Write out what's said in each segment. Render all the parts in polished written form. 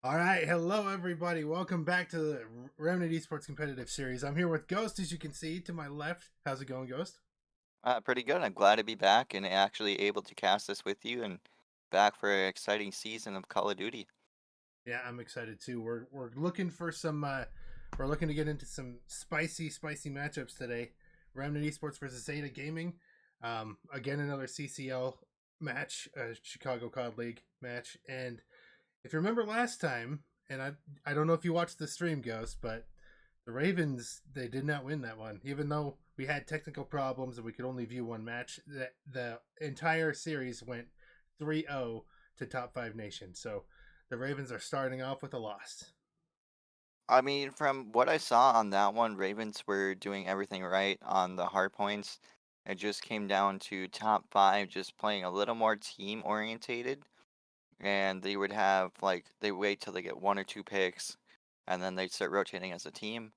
All right, hello everybody. Welcome back to the Remnant Esports competitive series. I'm here with Ghost, as you can see to my left. How's it going, Ghost? Pretty good. I'm glad to be back and actually able to cast this with you and back for an exciting season of Call of Duty. Yeah, I'm excited too. We're looking for some. We're looking to get into some spicy matchups today. Remnant Esports versus Xeta Gaming. Again, another CCL match, Chicago COD League match. And if you remember last time, and I don't know if you watched the stream, Ghost, but the Ravens, they did not win that one, even though we had technical problems and we could only view one match. The entire series went 3-0 to top five nation. So the Ravens are starting off with a loss. I mean, from what I saw on that one, Ravens were doing everything right on the hard points. It just came down to top five just playing a little more team orientated. And they would have, like, they wait till they get one or two picks and then they start rotating as a team.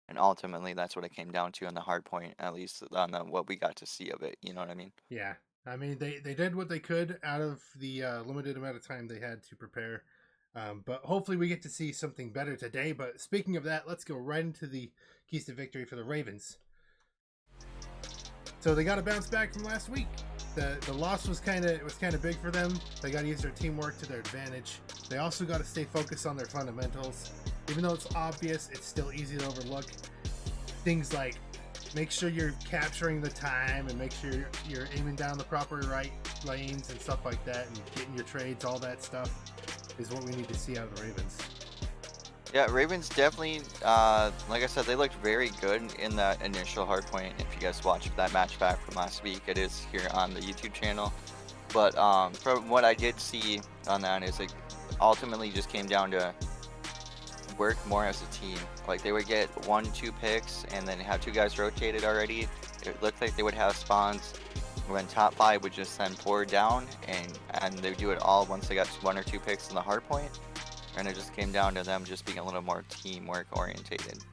And ultimately, that's what it came down to on the hard point, at least on what we got to see of it. You know what I mean? Yeah, I mean they did what they could out of the limited amount of time they had to prepare. But hopefully we get to see something better today. But speaking of that, let's go right into the keys to victory for the Ravens. So they got to bounce back from last week. The loss was kind of big for them. They got to use their teamwork to their advantage. They also got to stay focused on their fundamentals. Even though it's obvious, it's still easy to overlook. Things like make sure you're capturing the time and make sure you're aiming down the proper right lanes and stuff like that and getting your trades, all that stuff is what we need to see out of the Ravens. Yeah, Ravens definitely, like I said, they looked very good in that initial hardpoint. If you guys watched that match back from last week, it is here on the YouTube channel. But from what I did see on that is it ultimately just came down to work more as a team. Like they would get 1-2 picks and then have two guys rotated already. It looked like they would have spawns when top five would just send forward down and they would do it all once they got one or two picks in the hardpoint. And it just came down to them just being a little more teamwork orientated.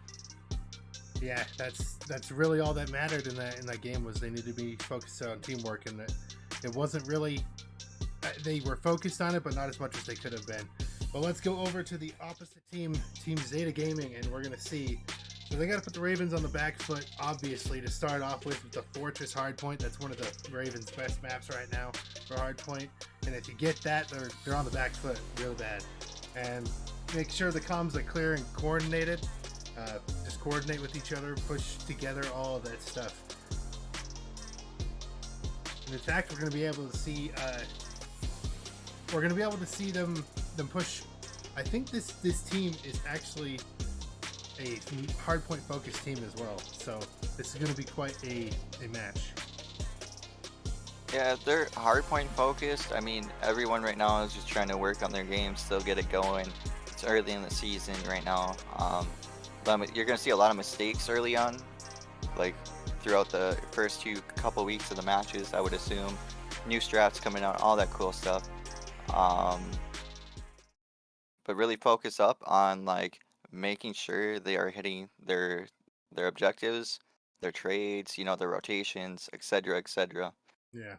Yeah, that's really all that mattered in that game was they needed to be focused on teamwork, and that it wasn't really they were focused on it, but not as much as they could have been. But let's go over to the opposite team, Team Xeta Gaming, and we're gonna see. So they got to put the Ravens on the back foot, obviously, to start off with the Fortress Hardpoint. That's one of the Ravens' best maps right now for Hardpoint. And if you get that, they're on the back foot real bad. And make sure the comms are clear and coordinated. Just coordinate with each other, push together, all of that stuff. In fact, we're going to be able to see. We're going to be able to see them push. I think this team is actually a hardpoint focused team as well. So this is going to be quite a match. Yeah, they're hardpoint focused. I mean, everyone right now is just trying to work on their game, still get it going. It's early in the season right now. You're going to see a lot of mistakes early on, like throughout the first couple weeks of the matches, I would assume. New strats coming out, all that cool stuff. But really focus up on like making sure they are hitting their objectives, their trades, their rotations, etc., etc. Yeah.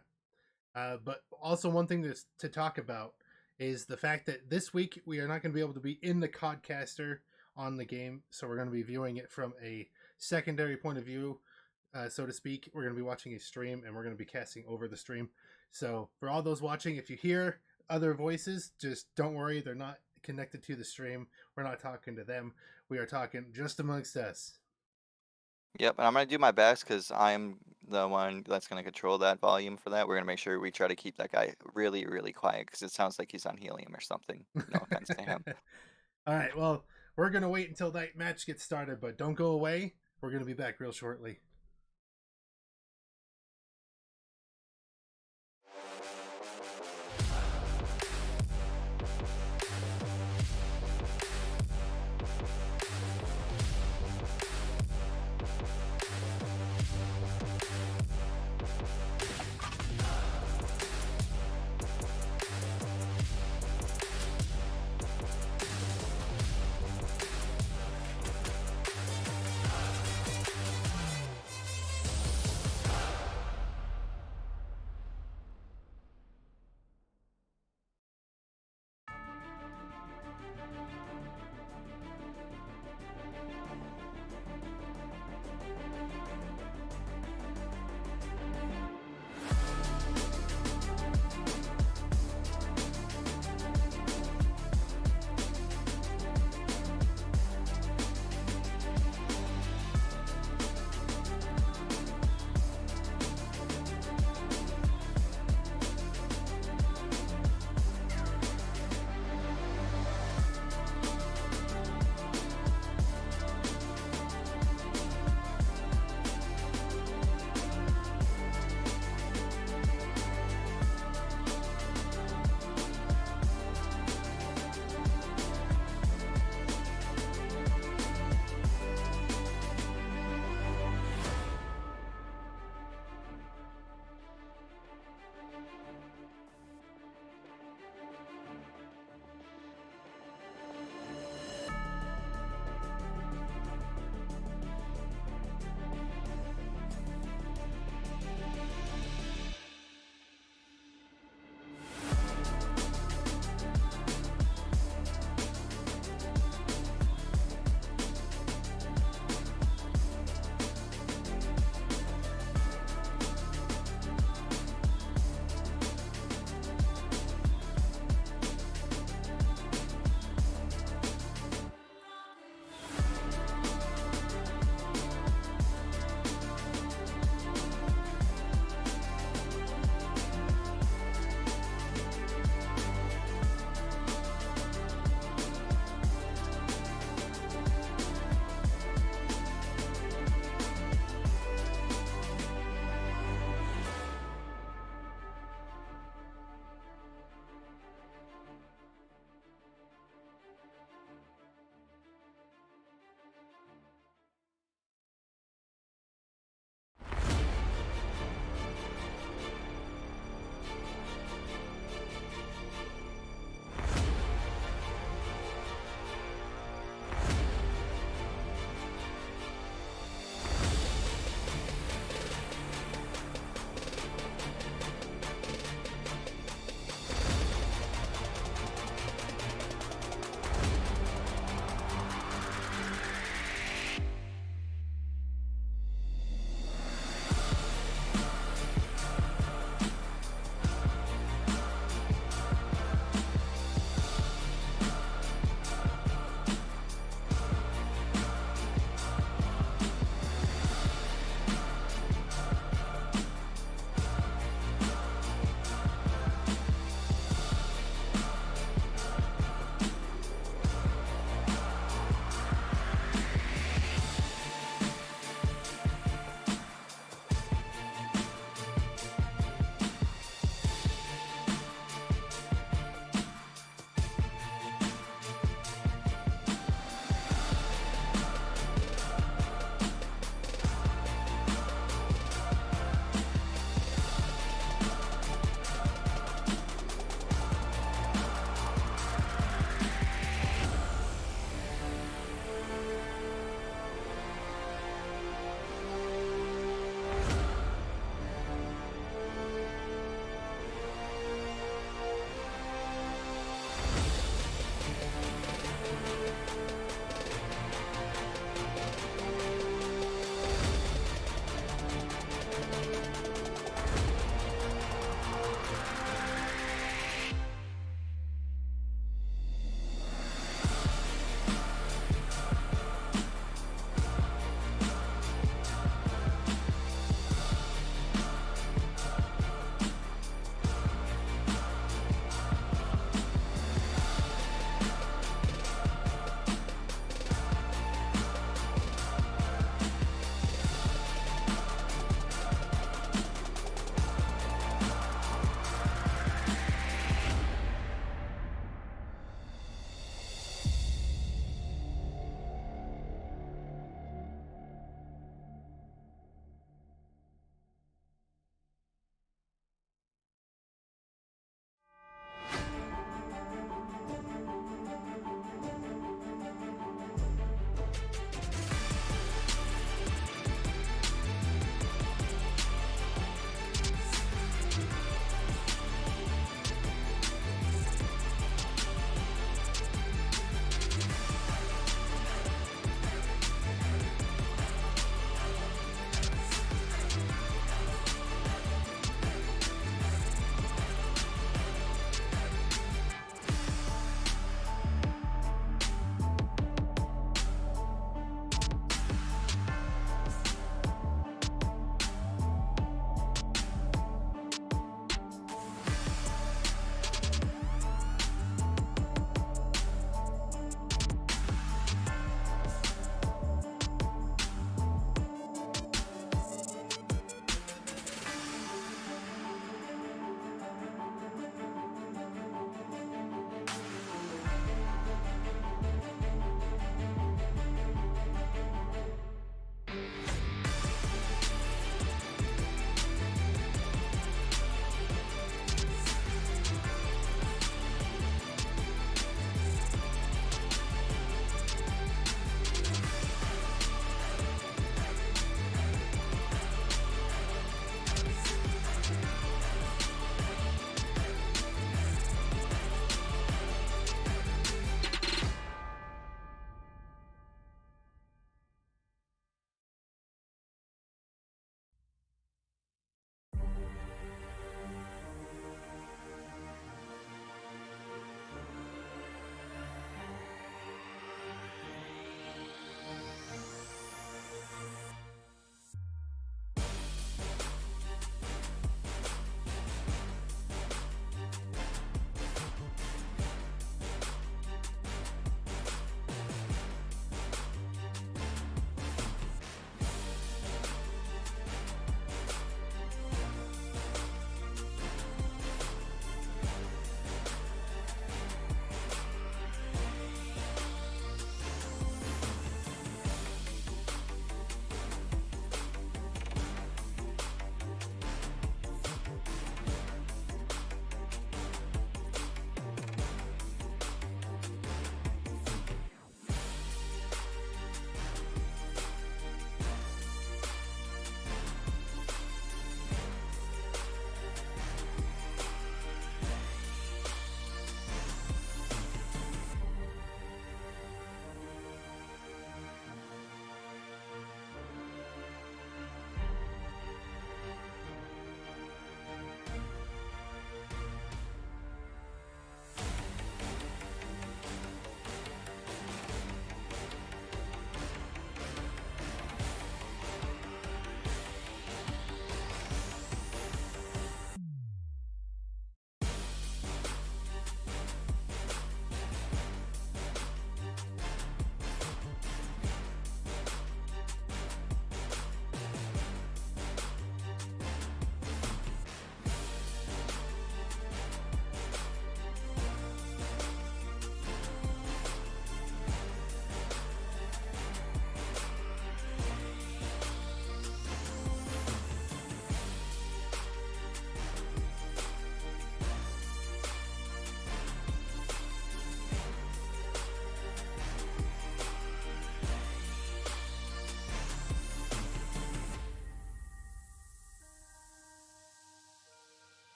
But also one thing to talk about is the fact that this week we are not going to be able to be in the Codcaster on the game, so we're going to be viewing it from a secondary point of view, so to speak. We're going to be watching a stream, and we're going to be casting over the stream. So for all those watching, if you hear other voices, just don't worry. They're not connected to the stream. We're not talking to them. We are talking just amongst us. Yep, and I'm gonna do my best because I'm the one that's gonna control that volume for that. We're gonna make sure we try to keep that guy really, really quiet because it sounds like he's on helium or something. No offense to him. All right, well, we're going to wait until that match gets started, but don't go away. We're going to be back real shortly.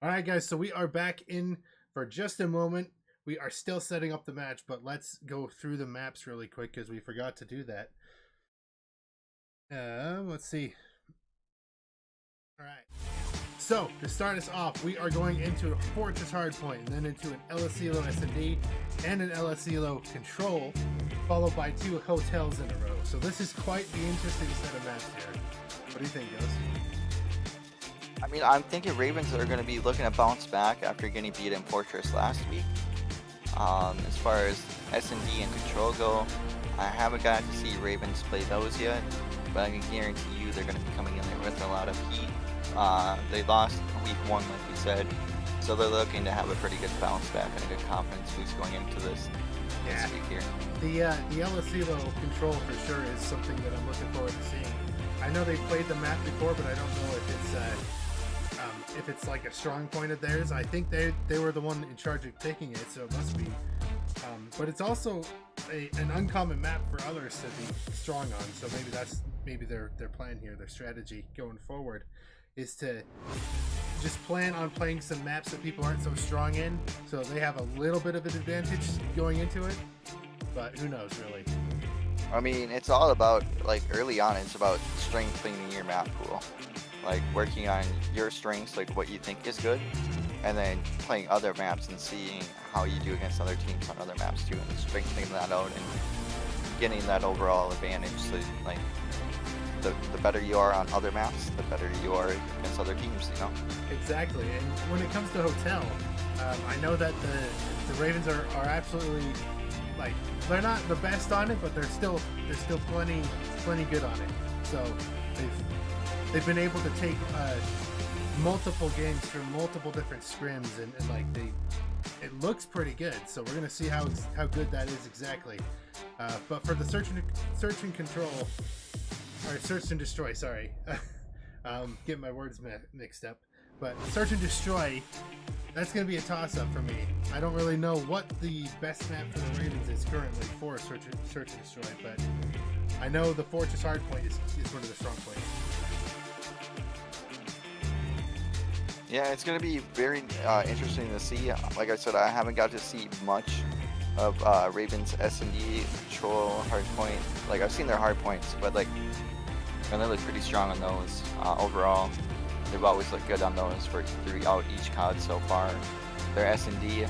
All right, guys, so we are back in for just a moment. We are still setting up the match, but let's go through the maps really quick because we forgot to do that. Let's see. All right. So, to start us off, we are going into a Fortress Hardpoint, and then into an LSELO S&D and an LSELO Control, followed by 2 hotels in a row. So this is quite the interesting set of maps here. What do you think, Ghost? I mean, I'm thinking Ravens are going to be looking to bounce back after getting beat in Fortress last week. As far as S&D and Control go, I haven't got to see Ravens play those yet, but I can guarantee you they're going to be coming in there with a lot of heat. They lost week 1, like we said, so they're looking to have a pretty good bounce back and a good confidence boost going into this week here. The LSELO Control for sure is something that I'm looking forward to seeing. I know they played the map before, but I don't know if it's like a strong point of theirs. I think they were the one in charge of picking it, so it must be. But it's also an uncommon map for others to be strong on. So maybe their plan here, their strategy going forward, is to just plan on playing some maps that people aren't so strong in, so they have a little bit of an advantage going into it. But who knows, really? I mean, it's all about, like, early on, it's about strengthening your map pool. Like, working on your strengths, like what you think is good, and then playing other maps and seeing how you do against other teams on other maps too, and strengthening that out and getting that overall advantage. So, like, the better you are on other maps, the better you are against other teams, you know? Exactly. And when it comes to Hotel, I know that the Ravens are absolutely, like, they're not the best on it, but they're still plenty good on it. So they've been able to take multiple games from multiple different scrims, and like it looks pretty good. So we're gonna see how good that is exactly. But for the search and control, or search and destroy, sorry, getting my words mixed up. But search and destroy, that's going to be a toss-up for me. I don't really know what the best map for the Ravens is currently for search and destroy, but I know the Fortress Hardpoint is one of the strong points. Yeah, it's going to be very interesting to see. Like I said, I haven't got to see much of Ravens S&D Control Hardpoint. Like, I've seen their hardpoints, but like, and they look pretty strong on those. Overall, they've always looked good on those throughout each COD so far. Their S&D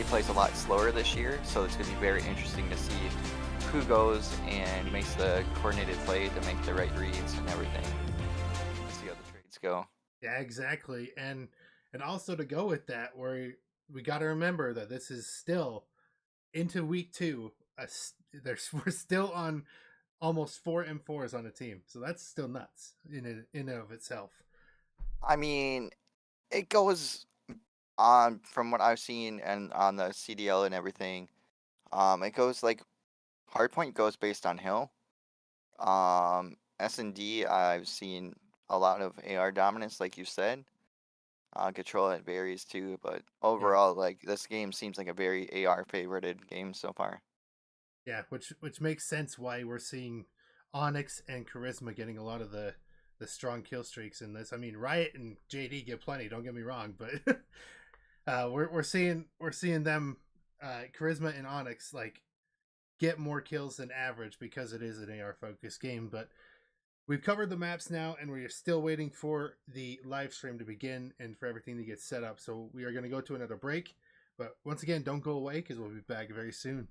plays a lot slower this year, so it's going to be very interesting to see who goes and makes the coordinated play to make the right reads and everything. Let's see how the trades go. Yeah, exactly. And also to go with that, we got to remember that this is still into week 2. We're still on almost 4 M4s on a team, so that's still nuts in and of itself. I mean, it goes on from what I've seen and on the CDL and everything. It goes like hardpoint goes based on hill. S&D, I've seen a lot of AR dominance, like you said. Control, it varies too, but overall, like, this game seems like a very AR favorited game so far. Yeah, which makes sense why we're seeing Onyx and Charisma getting a lot of the strong kill streaks in this. I mean, Riot and JD get plenty, don't get me wrong, but we're seeing them, Charisma and Onyx, like, get more kills than average because it is an AR focused game. But we've covered the maps now, and we are still waiting for the live stream to begin and for everything to get set up. So we are going to go to another break, but once again, don't go away because we'll be back very soon.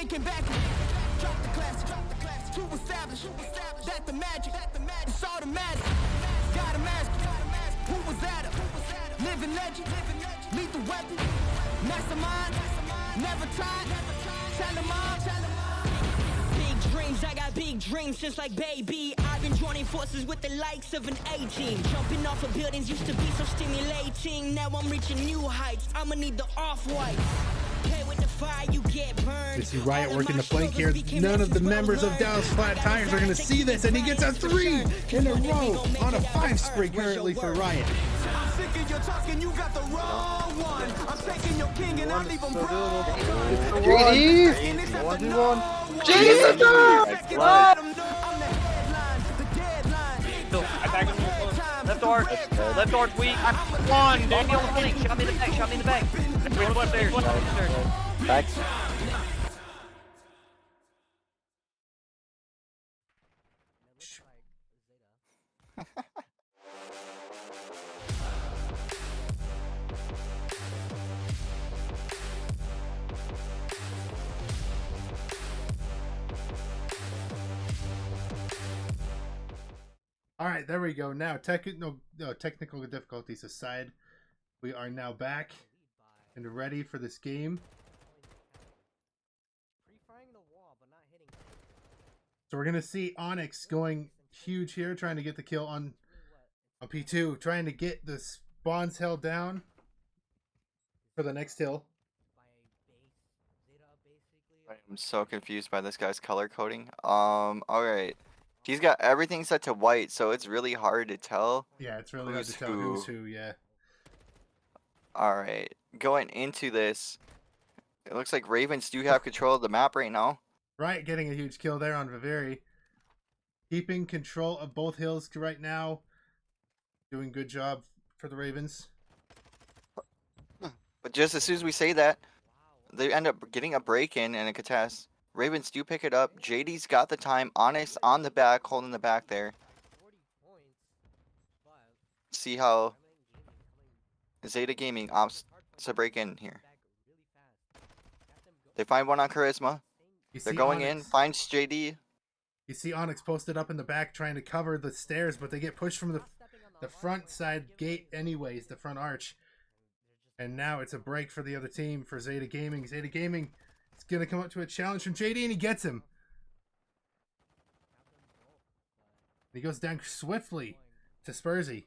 thinking back. Drop the classic. To establish that the magic is automatic. Got a mask. Who was that? Living legend. Lethal weapon. Mastermind. Never tired. Tell them all. Big dreams, I got big dreams since like baby. I've been joining forces with the likes of an A-team. Jumping off of buildings used to be so stimulating. Now I'm reaching new heights. I'ma need the off-white. Play with the fire, you get burned. We see Riot working the flank here. None of the members of Dallas Flat Tires are going to see this, and he gets a 3 in a row on a 5 spree currently for Riot. I'm sick of your talking, you got the wrong one. I'm taking your king and I leave him broke. JD! JD! Attack him. Left arch. Left arch weak. Come on, Daniel. Shot me in the back. Shot me in the back. Wait, left there. Back. All right, there we go. Now, technical difficulties aside, we are now back and ready for this game. So we're gonna see Onyx going huge here, trying to get the kill on P2, trying to get the spawns held down for the next hill. I'm so confused by this guy's color coding. Alright. He's got everything set to white, so it's really hard to tell. Yeah, it's really hard to tell who's who, yeah. Alright. Going into this, it looks like Ravens do have control of the map right now. Right, getting a huge kill there on Viveri. Keeping control of both hills right now. Doing good job for the Ravens. But just as soon as we say that, they end up getting a break-in and a contest. Ravens do pick it up. JD's got the time. Onyx on the back, holding the back there. See how Xeta Gaming opts to break in here. They find one on Charisma. They're going Onyx. in. Finds JD. You see Onyx posted up in the back trying to cover the stairs, but they get pushed from the front side gate anyways, the front arch. And now it's a break for the other team, for Xeta Gaming. Xeta Gaming is going to come up to a challenge from JD, and he gets him. He goes down swiftly to Spursy.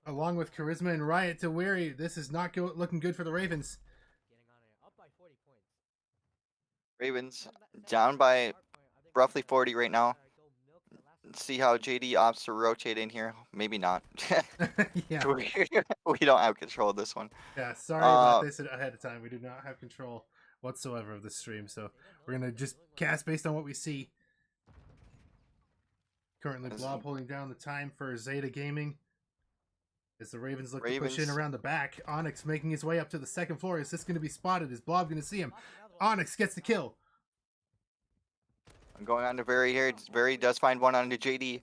Along with Charisma and Riot to Weary. This is not looking good for the Ravens. Ravens down by roughly 40 right now. See how JD opts to rotate in here. Maybe not. Yeah. We don't have control of this one. Yeah, sorry about this ahead of time. We do not have control whatsoever of the stream, so we're going to just cast based on what we see. Currently, Blob holding down the time for Xeta Gaming. As the Ravens look to push in around the back. Onyx making his way up to the second floor. Is this going to be spotted? Is Blob going to see him? Onyx gets the kill. I'm going on to Very here. Very does find one onto JD.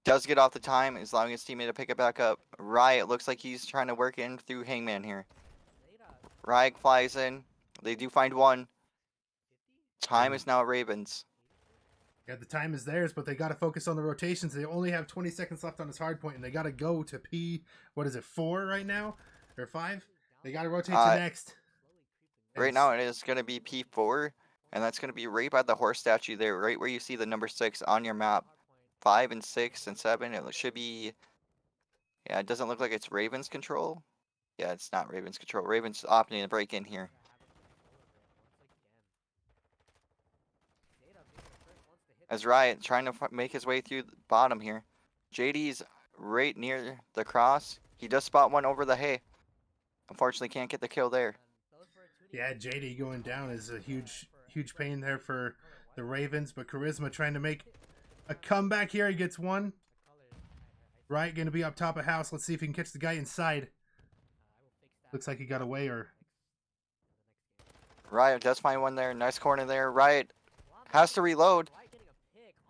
Does get off the time, is allowing his teammate to pick it back up. Riot looks like he's trying to work in through Hangman here. Riot flies in. They do find one. Time is now Ravens. Yeah, the time is theirs, but they got to focus on the rotations. They only have 20 seconds left on this hard point, and they got to go to what is it, 4 right now? Or 5? They got to rotate to next. Right now it is going to be P4, and that's going to be right by the horse statue there, right where you see the number 6 on your map. 5 and 6 and 7, it should be... Yeah, it doesn't look like it's Ravens control. Yeah, it's not Ravens control. Ravens opting to break in here. As Riot trying to make his way through the bottom here. JD's right near the cross. He does spot one over the hay. Unfortunately, can't get the kill there. Yeah, JD going down is a huge pain there for the Ravens, but Charisma trying to make a comeback here. He gets one. Riot going to be up top of house. Let's see if he can catch the guy inside. Looks like he got away, or... Riot does find one there. Nice corner there. Riot has to reload.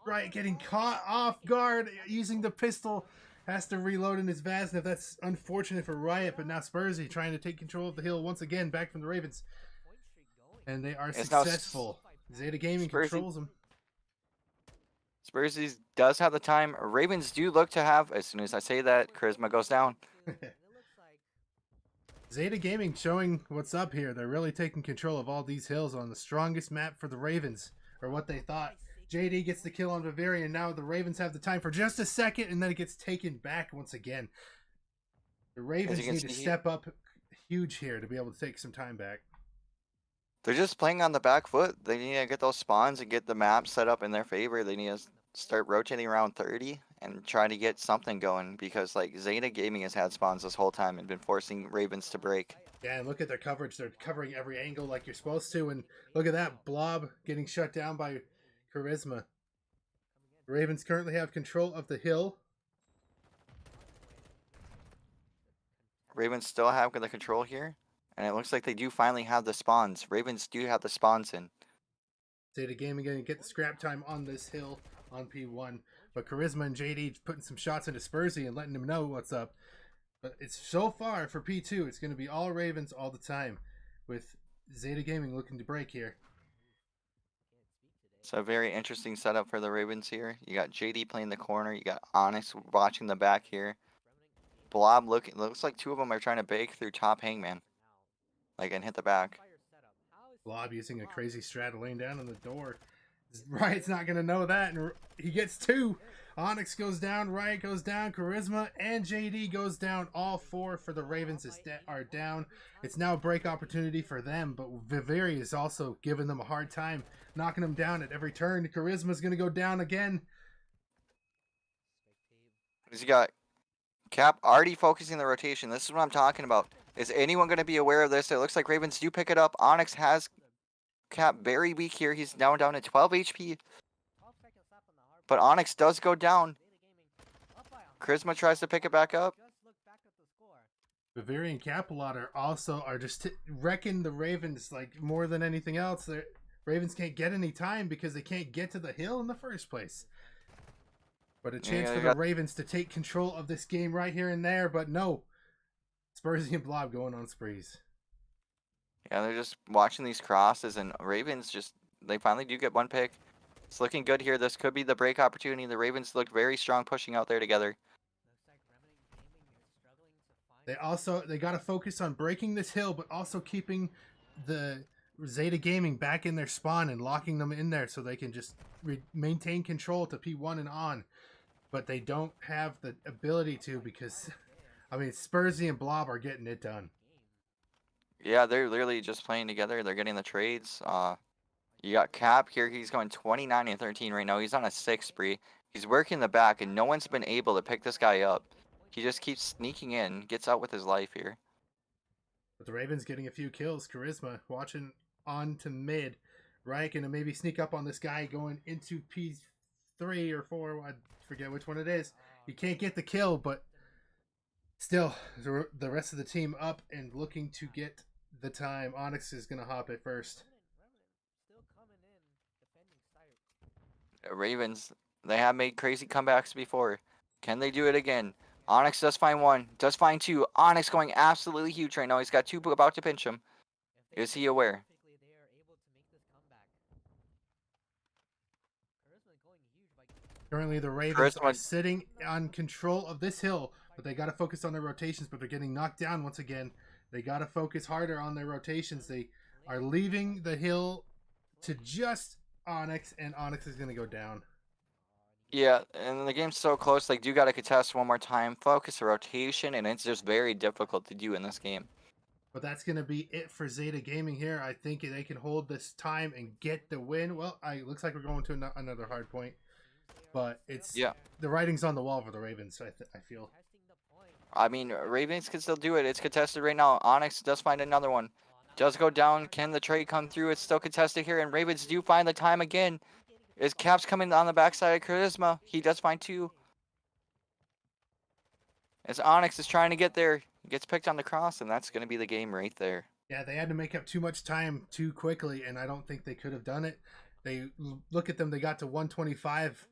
Riot getting caught off guard using the pistol. Has to reload in his Vasnev. That's unfortunate for Riot, but now Spursy trying to take control of the hill once again, back from the Ravens. And they are It's now successful. Zeta Gaming Spursy- controls them. Spursy does have the time. Ravens do look to have, as soon as I say that, Charisma goes down. Zeta Gaming showing what's up here. They're really taking control of all these hills on the strongest map for the Ravens, or what they thought. JD gets the kill on Bavarian. Now the Ravens have the time for just a second, and then it gets taken back once again. The Ravens need to step up huge here to be able to take some time back. They're just playing on the back foot. They need to get those spawns and get the map set up in their favor. They need to start rotating around 30 and try to get something going, because like Xeta Gaming has had spawns this whole time and been forcing Ravens to break. Yeah, and look at their coverage. They're covering every angle like you're supposed to. And look at that blob getting shut down by Charisma. The Ravens currently have control of the hill. Ravens still have the control here, and it looks like they do finally have the spawns. Ravens do have the spawns in. Zeta Gaming going to get the scrap time on this hill on P1. But Charisma and JD putting some shots into Spursy and letting him know what's up. But it's so far for P2, it's going to be all Ravens all the time, with Zeta Gaming looking to break here. It's a very interesting setup for the Ravens here. You got JD playing the corner. You got Onyx watching the back here. Blob looks like two of them are trying to bake through top Hangman, like, and hit the back. Blob using a crazy strat, laying down on the door. Riot's not going to know that, and he gets two. Onyx goes down, Riot goes down, Charisma and JD goes down. All four for the Ravens are down. It's now a break opportunity for them, but Viveri is also giving them a hard time, knocking them down at every turn. Charisma's going to go down again. You got Cap already focusing the rotation. This is what I'm talking about. Is anyone going to be aware of this? It looks like Ravens do pick it up. Onyx has Cap very weak here. He's now down to 12 HP. But Onyx does go down. Charisma tries to pick it back up. Viveri and Capalot are just wrecking the Ravens like more than anything else. The Ravens can't get any time because they can't get to the hill in the first place. But a chance for the Ravens to take control of this game right here and there, but no. Spursy and Blob going on sprees. Yeah, they're just watching these crosses, and Ravens they finally do get one pick. It's looking good here. This could be the break opportunity. The Ravens look very strong pushing out there together. They got to focus on breaking this hill, but also keeping the Zeta Gaming back in their spawn and locking them in there so they can just maintain control to P1 and on. But they don't have the ability to, because, I mean, Spursy and Blob are getting it done. Yeah, they're literally just playing together. They're getting the trades. You got Cap here. He's going 29 and 13 right now. He's on a 6 spree. He's working the back, and no one's been able to pick this guy up. He just keeps sneaking in, gets out with his life here. But the Ravens getting a few kills. Charisma watching on to mid. Riot gonna maybe sneak up on this guy going into P3 or 4. I forget which one it is. He can't get the kill, but still, the rest of the team up and looking to get the time. Onyx is gonna hop it first. Ravens, they have made crazy comebacks before. Can they do it again? Onyx does find one, does find two. Onyx going absolutely huge right now. He's got two about to pinch him. Is he aware? Currently, the Ravens are sitting on control of this hill, but they got to focus on their rotations, but they're getting knocked down once again. They got to focus harder on their rotations. They are leaving the hill to just Onyx, and Onyx is going to go down. Yeah, and the game's so close, they do got to contest one more time, focus the rotation, and it's just very difficult to do in this game. But that's going to be it for Zeta Gaming here. I think they can hold this time and get the win. Well, it looks like we're going to another hard point. But it's the writing's on the wall for the Ravens, I feel. I mean, Ravens can still do it. It's contested right now. Onyx does find another one. Does go down. Can the trade come through? It's still contested here, and Ravens do find the time again. Is Caps coming on the backside of Charisma? He does find two. As Onyx is trying to get there, he gets picked on the cross, and that's going to be the game right there. Yeah, they had to make up too much time too quickly, and I don't think they could have done it. They look at them; they got to 125.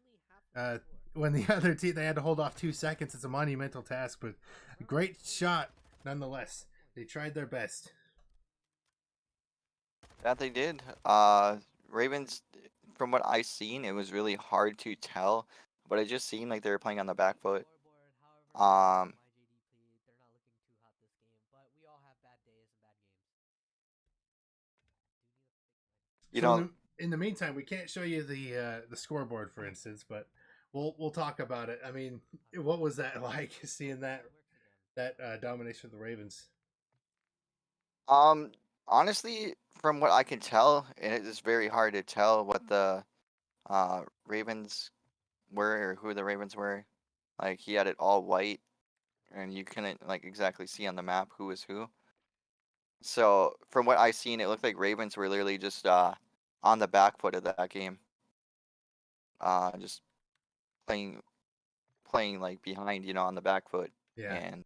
When the other team, they had to hold off 2 seconds. It's a monumental task, but a great shot nonetheless. They tried their best. That they did. Ravens, from what I seen, it was really hard to tell, but it just seemed like they were playing on the back foot. Um, you So in know, the meantime, we can't show you the scoreboard, for instance, but we'll talk about it. I mean, what was that like seeing that domination of the Ravens? um, honestly, from what I can tell, and it is very hard to tell what the Ravens were or who the Ravens were. Like he had it all white, and you couldn't like exactly see on the map who was who. So from what I seen, it looked like Ravens were literally just on the back foot of that game, just playing like behind, on the back foot, Yeah, and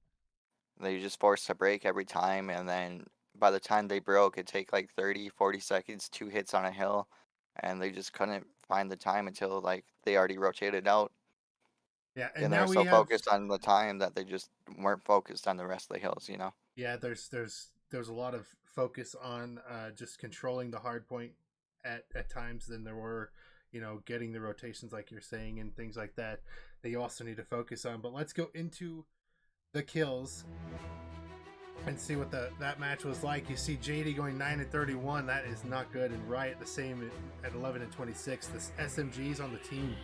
they just forced to break every time, and then by the time they broke, it'd take like 30, 40 seconds, two hits on a hill, and they just couldn't find the time until like they already rotated out, yeah, and and they now were we so have focused on the time that they just weren't focused on the rest of the hills. yeah. There's a lot of focus on just controlling the hard point at times than there were, getting the rotations like you're saying and things like that. That you also need to focus on. But let's go into the kills and see what that match was like. You see JD going 9-31. That is not good. And Riot the same at 11-26. The SMGs on the team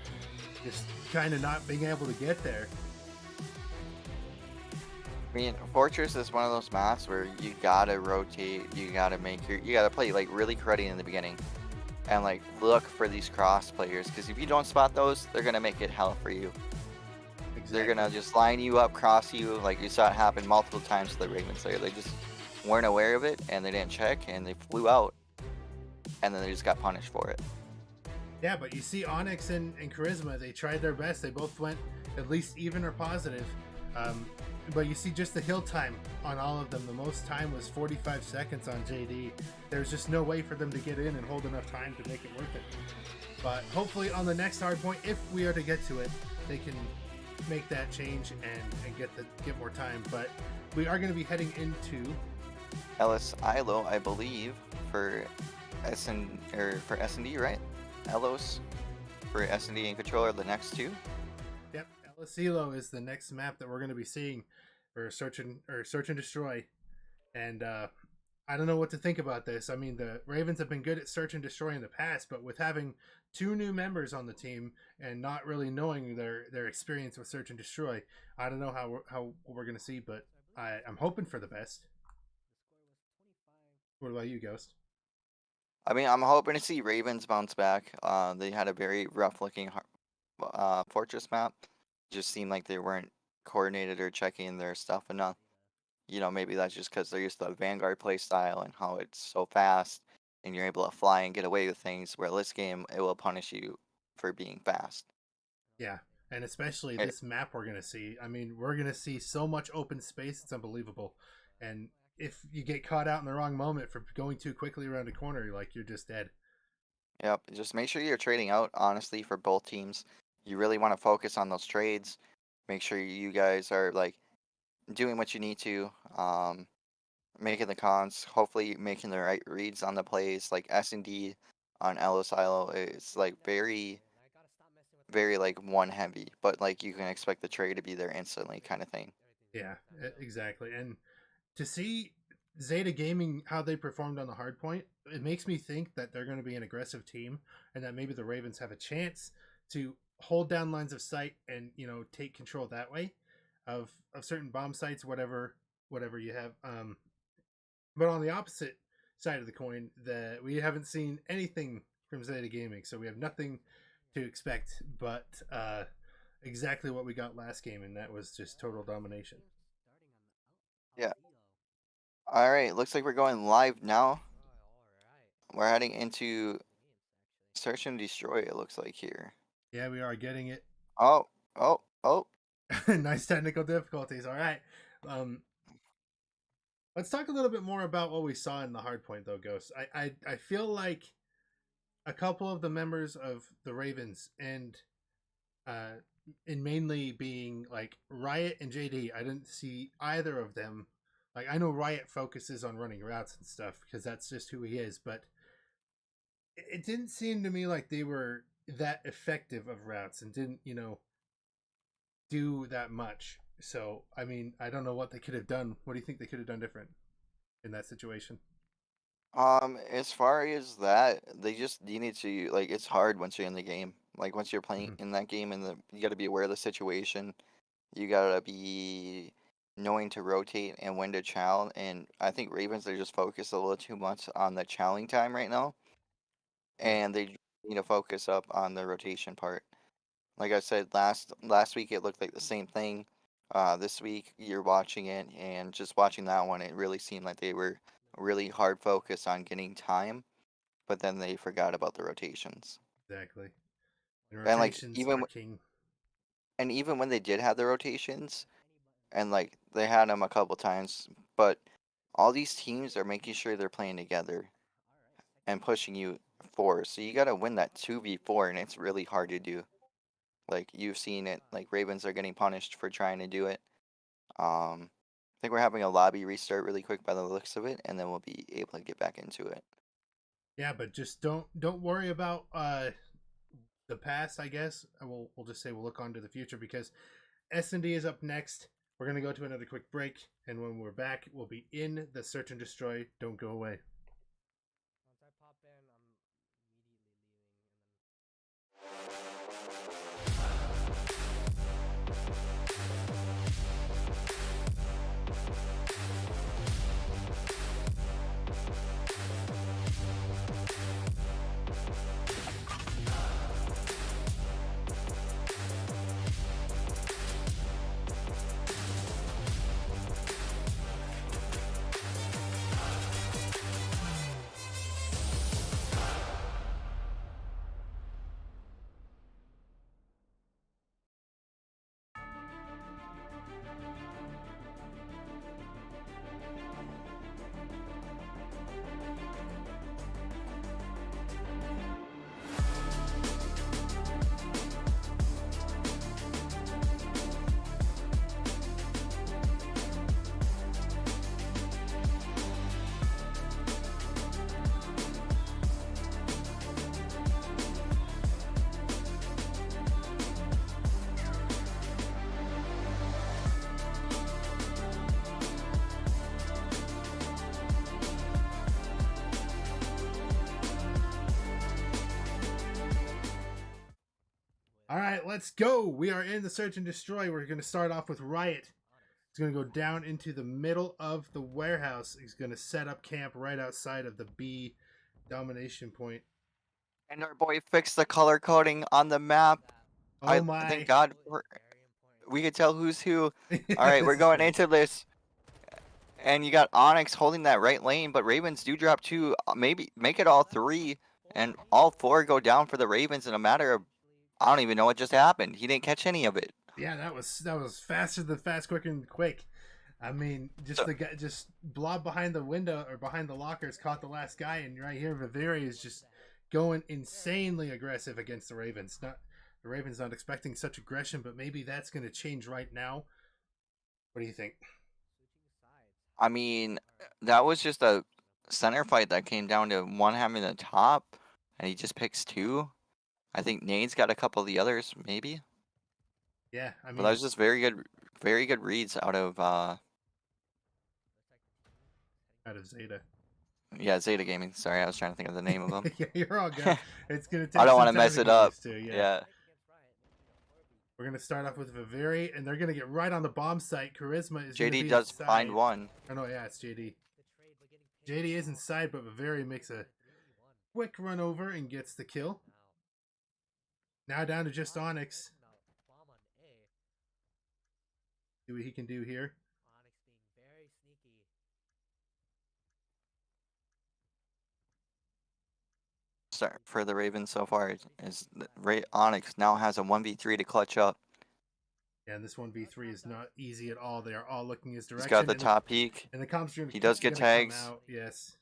just kind of not being able to get there. I mean, Fortress is one of those maps where you gotta rotate, you gotta play like really cruddy in the beginning, and like look for these cross players, because if you don't spot those, they're gonna make it hell for you. They're gonna just line you up, cross you, like you saw it happen multiple times to the Ravens there. They just weren't aware of it, and they didn't check, and they flew out, and then they just got punished for it. Yeah, but you see Onyx and Charisma, they tried their best. They both went at least even or positive. But you see just the hill time on all of them. The most time was 45 seconds on JD. There's just no way for them to get in and hold enough time to make it worth it. But hopefully on the next hard point, if we are to get to it, they can make that change and get more time. But we are going to be heading into Ellis Ilo, I believe, for S&D, right? Elos for S&D and Controller are the next two. Yep, Elisilo is the next map that we're going to be seeing for search and destroy. And I don't know what to think about this. I mean, the Ravens have been good at search and destroy in the past, but with having two new members on the team and not really knowing their experience with search and destroy, I don't know how we're going to see, but I'm hoping for the best. What about you, Ghost? I mean, I'm hoping to see Ravens bounce back. They had a very rough-looking Fortress map. Just seemed like they weren't coordinated or checking their stuff enough. Maybe that's just because they're used to the Vanguard playstyle and how it's so fast, and you're able to fly and get away with things. Where this game, it will punish you for being fast. Yeah, and especially this map we're going to see. I mean, we're going to see so much open space, it's unbelievable. And if you get caught out in the wrong moment for going too quickly around a corner, you're just dead. Yep, just make sure you're trading out, honestly, for both teams. You really want to focus on those trades. Make sure you guys are, like, doing what you need to, making the cons, hopefully making the right reads on the plays, like S&D on Elo Silo. It's, like, very, very, like, one heavy, but, like, you can expect the trade to be there instantly kind of thing. Yeah, exactly. And to see Xeta Gaming, how they performed on the hard point, it makes me think that they're going to be an aggressive team and that maybe the Ravens have a chance to hold down lines of sight and, take control that way of certain bomb sites, whatever you have. But on the opposite side of the coin, that we haven't seen anything from Xeta Gaming, so we have nothing to expect but exactly what we got last game, and that was just total domination. Yeah. All right, looks like we're going live now. We're heading into Search and Destroy, it looks like here. Yeah, we are getting it. Oh. Nice technical difficulties. All right. Let's talk a little bit more about what we saw in the hard point, though, Ghost. I feel like a couple of the members of the Ravens and mainly being like Riot and JD, I didn't see either of them. Like, I know Riot focuses on running routes and stuff because that's just who he is, but it didn't seem to me like they were that effective of routes and didn't, do that much. So, I mean, I don't know what they could have done. What do you think they could have done different in that situation? As far as that, they just needed to like. It's hard once you're in the game. Like once you're playing Mhm. in that game, and you got to be aware of the situation. You gotta be knowing to rotate and when to chow. And I think Ravens are just focused a little too much on the chowing time right now, Yeah, and they need to focus up on the rotation part. Like I said last week, it looked like the same thing. This week, you're watching it, and just watching that one, it really seemed like they were really hard focused on getting time, but then they forgot about the rotations. exactly. And And like rotations are king. even when they did have the rotations, and like they had them a couple times, but all these teams are making sure they're playing together and pushing you forward. So you got to win that 2v4, and it's really hard to do. Like you've seen it, like Ravens are getting punished for trying to do it. I think we're having a lobby restart really quick by the looks of it, and then we'll be able to get back into it. Yeah, but just don't worry about the past. I guess we'll just say we'll look on to the future because S&D is up next. We're gonna go to another quick break, and when we're back, we'll be in the search and destroy. Don't go away. Once I pop in, I'm All right, let's go. We are in the search and destroy. We're gonna start off with Riot. He's gonna go down into the middle of the warehouse. He's gonna set up camp right outside of the B domination point. And our boy fixed the color coding on the map. Oh Thank my! God we could tell who's who. All right, we're This is going great. into this. And you got Onyx holding that right lane, but Ravens do drop two, maybe make it all three, and all four go down for the Ravens in a matter of, I don't even know what just happened. He didn't catch any of it. Yeah, that was faster than fast, quick, and quick. I mean, just So, the guy, just blob behind the window or behind the lockers caught the last guy, and right here, Viveri is just going insanely aggressive against the Ravens. Not the Ravens not expecting such aggression, but maybe that's going to change right now. What do you think? I mean, that was just a center fight that came down to one having the top, and he just picks two. I think Nade's got a couple of the others, maybe. Yeah, I But mean, that was just very good reads out of, out of Xeta. yeah, Xeta Gaming. Sorry, I was trying to think of the name of them. Yeah, you're all good. It's gonna I take don't some want to time mess to it get up. used to. Yeah. We're gonna start off with Viveri, and they're gonna get right on the bomb site. Charisma is gonna JD be does inside. find one. Oh no, yeah, it's JD. JD is inside, but Viveri makes a quick run over and gets the kill. Now down to just Onyx. See what he can do here. Start for the Ravens so far is Onyx now has a 1v3 to clutch up. Yeah, and this 1v3 is not easy at all. They are all looking his direction. He's got the top peak. And the comps are He does get gonna come tags. out. Yes.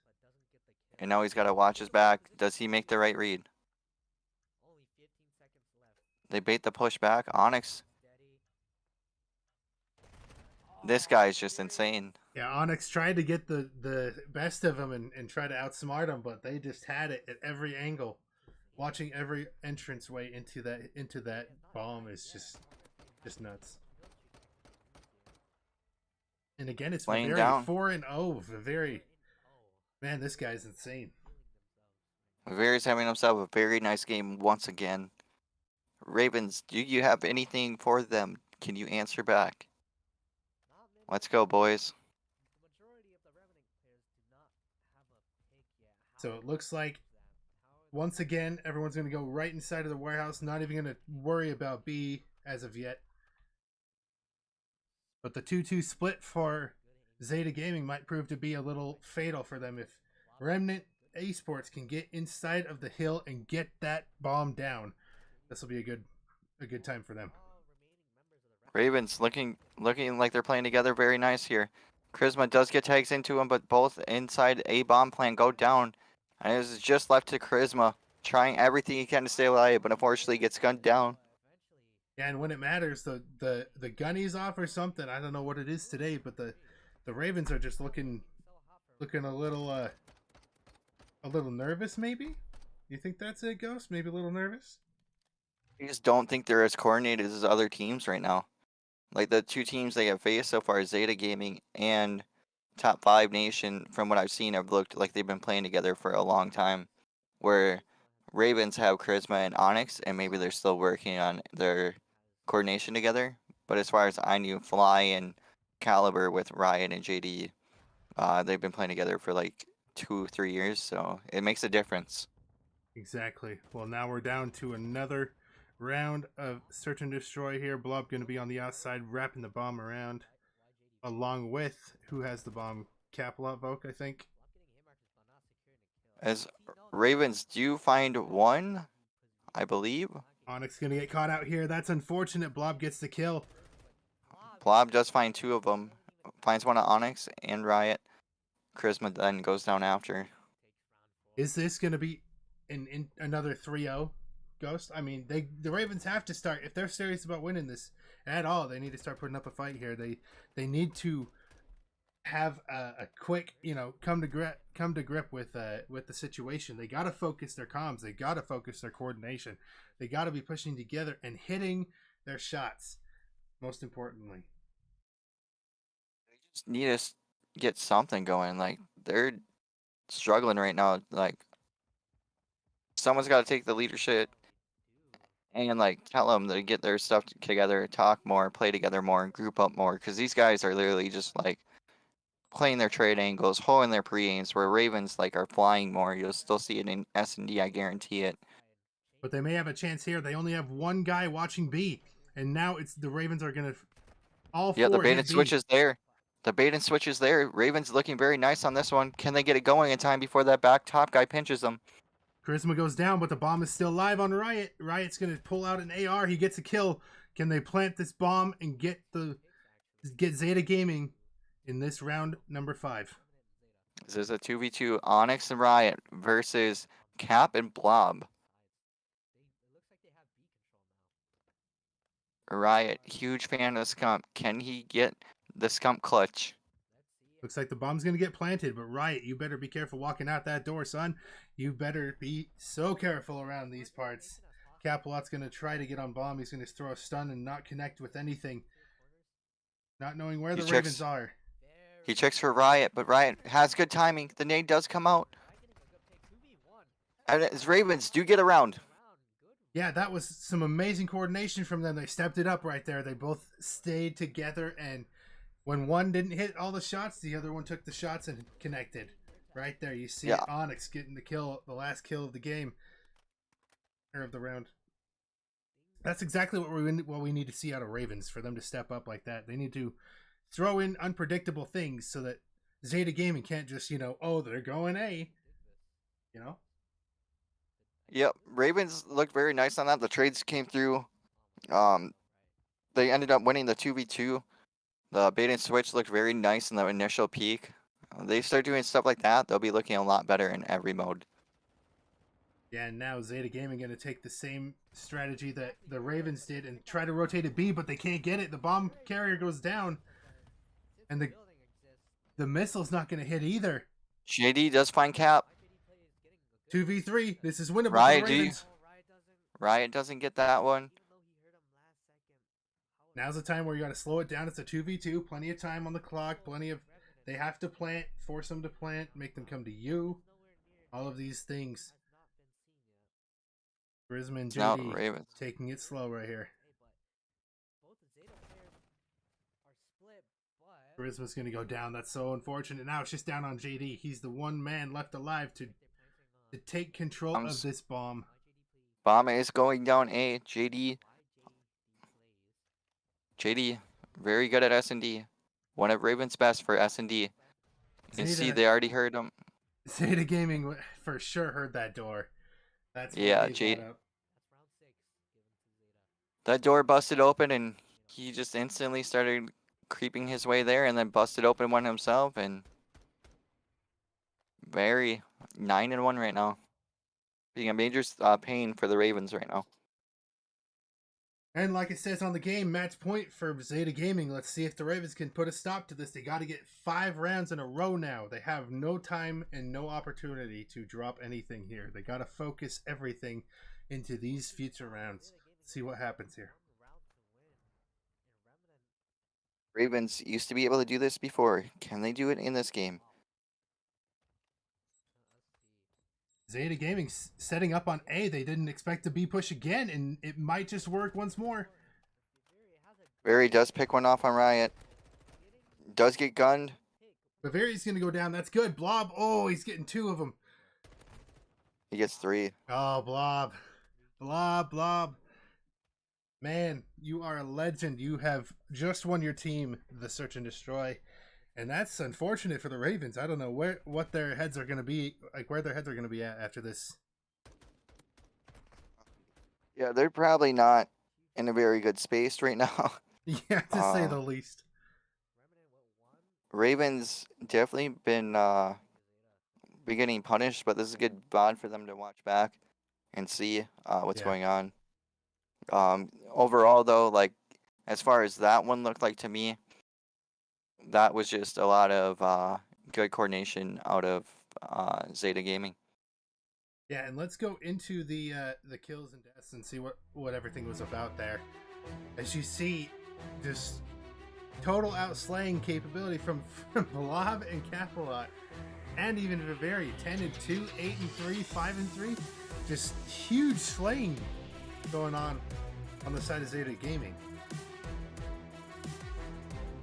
And now he's got to watch his back. Does he make the right read? They bait the push back. Onyx. This guy is just insane. Yeah, Onyx tried to get the best of them and try to outsmart them, but they just had it at every angle. Watching every entranceway into that bomb is just nuts. And again, it's Laying Viveri down. 4-0. Viveri, man, this guy's insane. Viveri's having himself a very nice game once again. Ravens, do you have anything for them? Can you answer back? Let's go, boys. So it looks like once again everyone's going to go right inside of the warehouse, not even going to worry about B as of yet. But the 2-2 split for Xeta Gaming might prove to be a little fatal for them if Remnant Esports can get inside of the hill and get that bomb down. This will be a good time for them. Ravens looking like they're playing together very nice here. Charisma does get tags into him, but both inside a bomb plan go down. And it is just left to Charisma, trying everything he can to stay alive, but unfortunately gets gunned down. Yeah, and when it matters, the gunny's off or something. I don't know what it is today, but the Ravens are just looking a little nervous. Maybe you think that's it, Ghost? Maybe a little nervous. I just don't think they're as coordinated as other teams right now. Like the two teams they have faced so far, Xeta Gaming and Top 5 Nation, from what I've seen, have looked like they've been playing together for a long time. Where Ravens have Charisma and Onyx, and maybe they're still working on their coordination together. But as far as I knew, Fly and Caliber with Riot and JD, they've been playing together for like 2-3 years, so it makes a difference. Exactly. Well, now we're down to another round of search and destroy here. Blob going to be on the outside, wrapping the bomb around, along with who has the bomb? Capalot Voke, I think. As Ravens do find one, I believe. Onyx going to get caught out here. That's unfortunate. Blob gets the kill. Blob does find two of them. Finds one on Onyx and Riot. Charisma then goes down after. Is this going to be in another 3-0, Ghost? I mean, the Ravens have to start, if they're serious about winning this at all, they need to start putting up a fight here. They need to have a quick, come to grip with the situation. They got to focus their comms. They got to focus their coordination. They got to be pushing together and hitting their shots. Most importantly, They just need to get something going. Like they're struggling right now. Like someone's got to take the leadership and like tell them to get their stuff together, talk more, play together more, and group up more. Because these guys are literally just like playing their trade angles, holding their pre-aims, where Ravens like are flying more. You'll still see it in S&D, I guarantee it. but they may have a chance here. They only have one guy watching B, and now it's the Ravens are going to all four. Yeah, the bait hit and B. switch is there. The bait and switch is there. Ravens looking very nice on this one. Can they get it going in time before that back top guy pinches them? Charisma goes down, but the bomb is still live on Riot. Riot's going to pull out an AR. He gets a kill. Can they plant this bomb and get Xeta Gaming in this round number 5? This is a 2v2 Onyx and Riot versus Cap and Blob. Riot, huge fan of Scump. Can he get the Scump clutch? Looks like the bomb's going to get planted, but Riot, you better be careful walking out that door, son. You better be so careful around these parts. Capalot's going to try to get on bomb. He's going to throw a stun and not connect with anything. Not knowing where the Ravens are. He checks for Riot, but Riot has good timing. The nade does come out. And as Ravens do get around. Yeah, that was some amazing coordination from them. They stepped it up right there. They both stayed together, and when one didn't hit all the shots, the other one took the shots and connected. Right there, you see Onyx getting the kill, the last kill of the game, or of the round. That's exactly what we need to see out of Ravens, for them to step up like that. They need to throw in unpredictable things so that Xeta Gaming can't just, oh, they're going A. Yep, Ravens looked very nice on that. The trades came through. They ended up winning the 2v2. The bait and switch looked very nice in the initial peak. They start doing stuff like that, they'll be looking a lot better in every mode. Yeah, and now Xeta Gaming going to take the same strategy that the Ravens did and try to rotate a B, but they can't get it. The bomb carrier goes down, and The missile's not going to hit either. JD does find Cap. 2v3. This is winnable Riot, for do the you- Ravens. Riot doesn't get that one. Now's the time where you got to slow it down. It's a 2v2. Plenty of time on the clock. Plenty of... They have to plant. Force them to plant. Make them come to you. All of these things. Charisma and Now JD Ravens. taking it slow right here. Charisma's going to go down. That's so unfortunate. Now it's just down on JD. He's the one man left alive to take control of this bomb. Bomb is going down A. JD, very good at S&D. One of Ravens' best for S&D. You can see they already heard him. Xeta Gaming for sure heard that door. That's what Yeah, they brought up. That door busted open, and he just instantly started creeping his way there, and then busted open one himself, and very 9-1 right now. Being a major pain for the Ravens right now. And like it says on the game, match point for Xeta Gaming. Let's see if the Ravens can put a stop to this. They got to get 5 rounds in a row now. They have no time and no opportunity to drop anything here. They got to focus everything into these future rounds. Let's see what happens here. Ravens used to be able to do this before. Can they do it in this game? Xeta Gaming setting up on A. They didn't expect to B push again, and it might just work once more. Barry does pick one off on Riot. Does get gunned. Bavaria's going to go down. That's good. Blob. Oh, he's getting 2 of them. He gets 3. Oh, Blob. Blob. Man, you are a legend. You have just won your team the Search and Destroy. And that's unfortunate for the Ravens. I don't know what their heads are going to be, like where their heads are going to be at after this. Yeah, they're probably not in a very good space right now. Yeah, to say the least. Ravens definitely been getting punished, but this is a good bond for them to watch back and see what's going on. Overall, though, like as far as that one looked like to me, that was just a lot of good coordination out of Xeta Gaming. Yeah, and let's go into the kills and deaths and see what everything was about there. As you see, just total outslaying capability from Blob and Capalot, and even Vivari. 10-2, 8-3, 5-3. Just huge slaying going on the side of Xeta Gaming.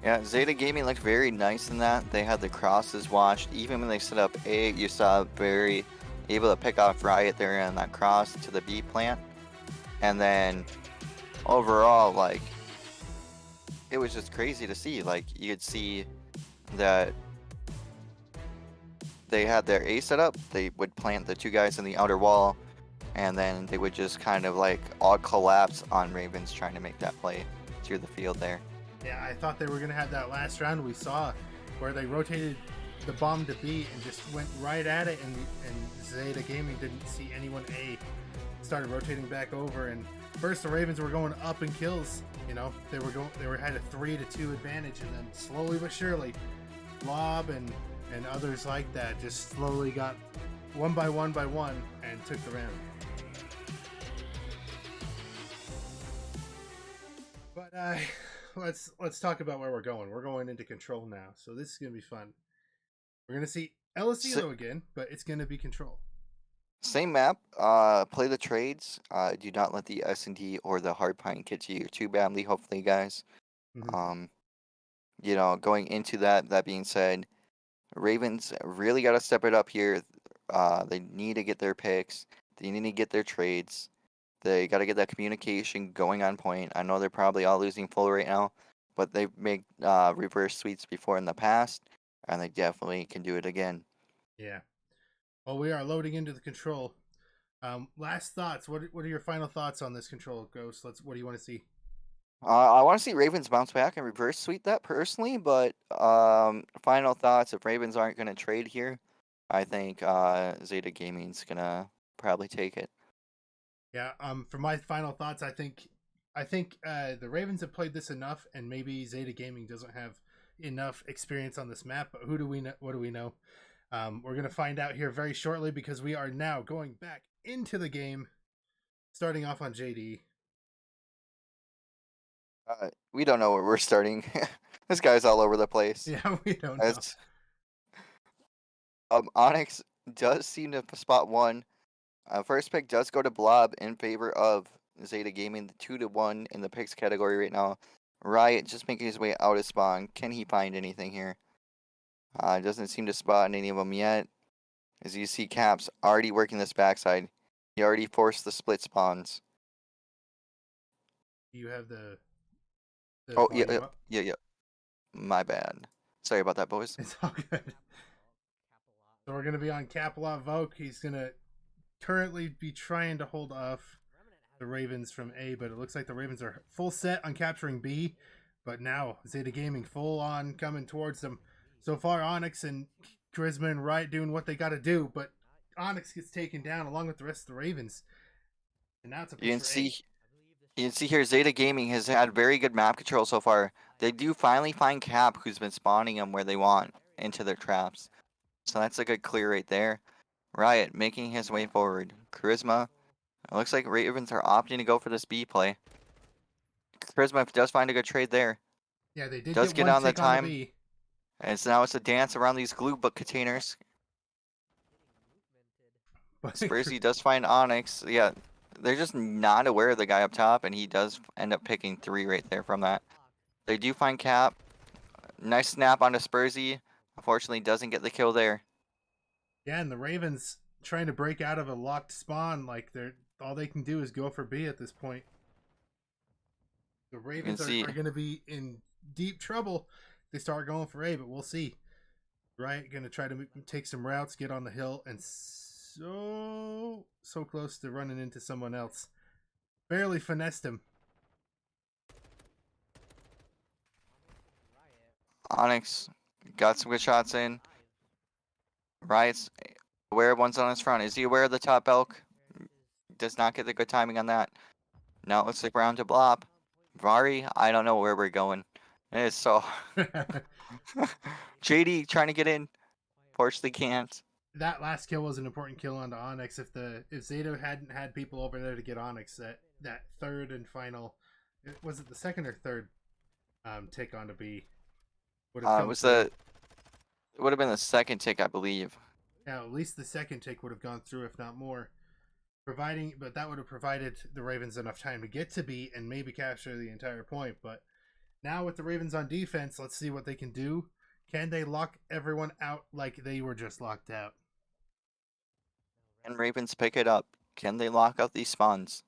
Yeah, Xeta Gaming looked very nice in that. They had the crosses watched. Even when they set up A, you saw very able to pick off Riot there on that cross to the B plant. And then overall, like, it was just crazy to see. Like, you could see that they had their A set up. They would plant the 2 guys in the outer wall, and then they would just kind of like all collapse on Ravens trying to make that play through the field there. Yeah, I thought they were going to have that last round we saw where they rotated the bomb to B and just went right at it, and Xeta Gaming didn't see anyone A. Started rotating back over, and first the Ravens were going up in kills. You know, they had a 3-2 advantage, and then slowly but surely, Blob and others like that just slowly got one by one and took the round. But let's talk about where we're going. We're going into control now, so this is gonna be fun. We're gonna see LSU again, but it's gonna be control. Same map. Play the trades. Do not let the S&D or the Hardpine get you too badly. Hopefully, guys. Mhm. You know, going into that being said, Ravens really got to step it up here. They need to get their picks. They need to get their trades. They got to get that communication going on point. I know they're probably all losing full right now, but they've made reverse sweeps before in the past, and they definitely can do it again. Yeah. Well, we are loading into the control. Last thoughts. What are your final thoughts on this control, Ghost? What do you want to see? I want to see Ravens bounce back and reverse sweep that personally, but final thoughts, if Ravens aren't going to trade here, I think Xeta Gaming's going to probably take it. Yeah, for my final thoughts, I think the Ravens have played this enough, and maybe Xeta Gaming doesn't have enough experience on this map, but who do we know? What do we know? We're going to find out here very shortly because we are now going back into the game, starting off on JD. We don't know where we're starting. This guy's all over the place. Yeah, we don't know. As, Onyx does seem to spot one. First pick does go to Blob in favor of Xeta Gaming, the 2-1 in the picks category right now. Riot just making his way out of spawn. Can he find anything here? Doesn't seem to spot any of them yet. As you see, Caps already working this backside. He already forced the split spawns. You have the Oh, volume yeah, up? yeah. My bad. Sorry about that, boys. It's all good. So we're going to be on Capelot Vogue. He's going to currently be trying to hold off the Ravens from A, but it looks like the Ravens are full set on capturing B. But now Xeta Gaming full on coming towards them. So far, Onyx and Charisma and Riot doing what they got to do, but Onyx gets taken down along with the rest of the Ravens. And now it's a You can pick for see, A. you can see here, Xeta Gaming has had very good map control so far. They do finally find Cap, who's been spawning them where they want into their traps. So that's a good clear right there. Riot making his way forward. Charisma. It looks like Ravens are opting to go for this B play. Charisma does find a good trade there. Yeah, they did Does get one on the tick time. B. And so now it's a dance around these glue book containers. But Spursy does find Onyx. Yeah, they're just not aware of the guy up top, and he does end up picking 3 right there from that. They do find Cap. Nice snap onto Spursy. Unfortunately, doesn't get the kill there. Yeah, and the Ravens trying to break out of a locked spawn, like all they can do is go for B at this point. The Ravens are going to be in deep trouble. They start going for A, but we'll see. Riot going to try to take some routes, get on the hill, and so close to running into someone else. Barely finessed him. Onyx got some good shots in. Riot's aware one's on his front. Is he aware of the top elk? Does not get the good timing on that. Now it looks like round to Blob. Vari, I don't know where we're going. It is so... JD trying to get in. Fortunately can't. That last kill was an important kill onto Onyx. If Xeta hadn't had people over there to get Onyx, that third and final... Was it the second or third tick onto B? It would have been the second tick, I believe. Now, at least the second tick would have gone through, if not more. But that would have provided the Ravens enough time to get to B and maybe capture the entire point. But now with the Ravens on defense, let's see what they can do. Can they lock everyone out like they were just locked out? Can Ravens pick it up? Can they lock out these spawns?